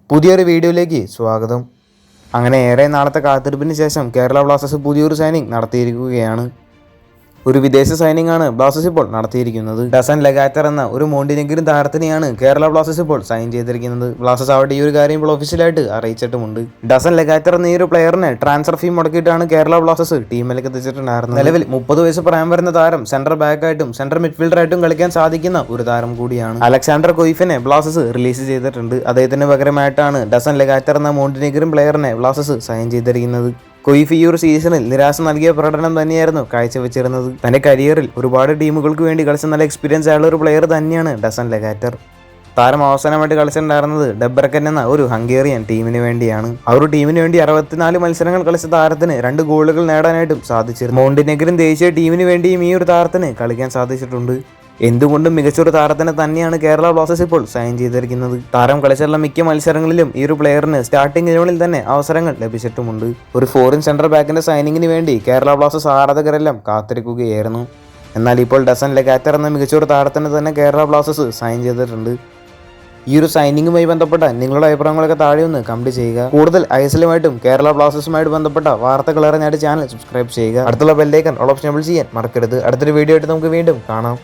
പുതിയൊരു വീഡിയോയിലേക്ക് സ്വാഗതം. അങ്ങനെ ഏറെ നാളത്തെ കാത്തിരിപ്പിന് ശേഷം കേരള ബ്ലാസ്റ്റേഴ്സ് പുതിയൊരു സൈനിങ് നടത്തിയിരിക്കുകയാണ്. ഒരു വിദേശ സൈനിങ് ആണ് ബ്ലാസ്റ്റേഴ്സ് ഇപ്പോൾ നടത്തിയിരിക്കുന്നത്. ഡസൻ ലെഗാറ്റർ എന്ന ഒരു മോണ്ടിനെഗ്രിൻ താരത്തിനെയാണ് കേരള ബ്ലാസ്റ്റേഴ്സ് ഇപ്പോൾ സൈൻ ചെയ്തിരിക്കുന്നത്. ബ്ലാസ്റ്റേഴ്സ് അവിടെ ഈ ഒരു കാര്യം ഇപ്പോൾ ഒഫീഷ്യലായിട്ട് അറിയിച്ചിട്ടുമുണ്ട്. ഡസൻ ലെഗാറ്റർ എന്ന ഈ ഒരു പ്ലെയറിനെ ട്രാൻസ്ഫർ ഫീ മുടക്കിയിട്ടാണ് കേരള ബ്ലാസ്റ്റേഴ്സ് ടീമിലേക്ക് എത്തിച്ചിട്ടുണ്ടായിരുന്നത്. നിലവിൽ 30 വയസ്സ് പ്രായം വരുന്ന താരം സെൻട്രൽ ബാക്കായിട്ടും സെൻട്രൽ മിഡ്ഫീൽഡറായിട്ടും കളിക്കാൻ സാധിക്കുന്ന ഒരു താരം കൂടിയാണ്. അലക്സാണ്ടർ കൊയ്ഫിനെ ബ്ലാസ്റ്റേഴ്സ് റിലീസ് ചെയ്തിട്ടുണ്ട്. അദ്ദേഹത്തിന് പകരമായിട്ടാണ് ഡസൻ ലെഗാറ്റർ എന്ന മോണ്ടിനെഗ്രിൻ പ്ലെയറിനെ ബ്ലാസ്റ്റേഴ്സ് സൈൻ ചെയ്തിരിക്കുന്നത്. കൊയ്ഫ് ഈ ഒരു സീസണിൽ നിരാശ നൽകിയ പ്രകടനം തന്നെയായിരുന്നു കാഴ്ചവെച്ചിരുന്നത്. തന്റെ കരിയറിൽ ഒരുപാട് ടീമുകൾക്ക് വേണ്ടി കളിച്ച നല്ല എക്സ്പീരിയൻസ് ആയുള്ള ഒരു പ്ലെയർ തന്നെയാണ് ഡസൻ ലെഗാറ്റർ. താരം അവസാനമായിട്ട് കളിച്ചിട്ടുണ്ടായിരുന്നത് ഡെബ്രക്കൻ എന്ന ഒരു ഹംഗേറിയൻ ടീമിന് വേണ്ടിയാണ്. ആ ഒരു ടീമിന് വേണ്ടി 64 മത്സരങ്ങൾ കളിച്ച താരത്തിന് 2 ഗോളുകൾ നേടാനായിട്ടും സാധിച്ചിരുന്നു. മോണ്ടിനെഗ്രിൻ ദേശീയ ടീമിന് വേണ്ടിയും ഈ ഒരു താരത്തിന് കളിക്കാൻ സാധിച്ചിട്ടുണ്ട്. എന്തുകൊണ്ടും മികച്ചൊരു താരത്തിനെ തന്നെയാണ് കേരള ബ്ലാസ്റ്റേഴ്സ് ഇപ്പോൾ സൈൻ ചെയ്തിരിക്കുന്നത്. താരം കളിച്ചുള്ള മിക്ക മത്സരങ്ങളിലും ഈ ഒരു പ്ലെയറിന് സ്റ്റാർട്ടിംഗ് 11 തന്നെ അവസരങ്ങൾ ലഭിച്ചിട്ടുമുണ്ട്. ഒരു ഫോറിൻ സെൻട്രൽ ബാക്കിന്റെ സൈനിങ്ങിന് വേണ്ടി കേരള ബ്ലാസ്റ്റേഴ്സ് ആരാധകരെല്ലാം കാത്തിരിക്കുകയായിരുന്നു. എന്നാൽ ഇപ്പോൾ ഡസൻ ലെഗാറ്റർ എന്ന മികച്ചൊരു താരത്തിനെ തന്നെ കേരള ബ്ലാസ്റ്റേഴ്സ് സൈൻ ചെയ്തിട്ടുണ്ട്. ഈ ഒരു സൈനിങ്ങുമായി ബന്ധപ്പെട്ട നിങ്ങളുടെ അഭിപ്രായങ്ങളൊക്കെ താഴെ ഒന്ന് കമന്റ് ചെയ്യുക. കൂടുതൽ ഐഎസ്എല്ലുമായിട്ടും കേരള ബ്ലാസ്റ്റേഴ്സുമായിട്ട് ബന്ധപ്പെട്ട വാർത്തകൾ അറിയാനായിട്ട് ചാനൽ സബ്സ്ക്രൈബ് ചെയ്യുക. അടുത്തുള്ള ബെല്ലൈക്കൺ ഓൾ ഓപ്ഷൻ എനേബിൾ ചെയ്യാൻ മറക്കരുത്. അടുത്തൊരു വീഡിയോ ആയിട്ട് നമുക്ക് വീണ്ടും കാണാം.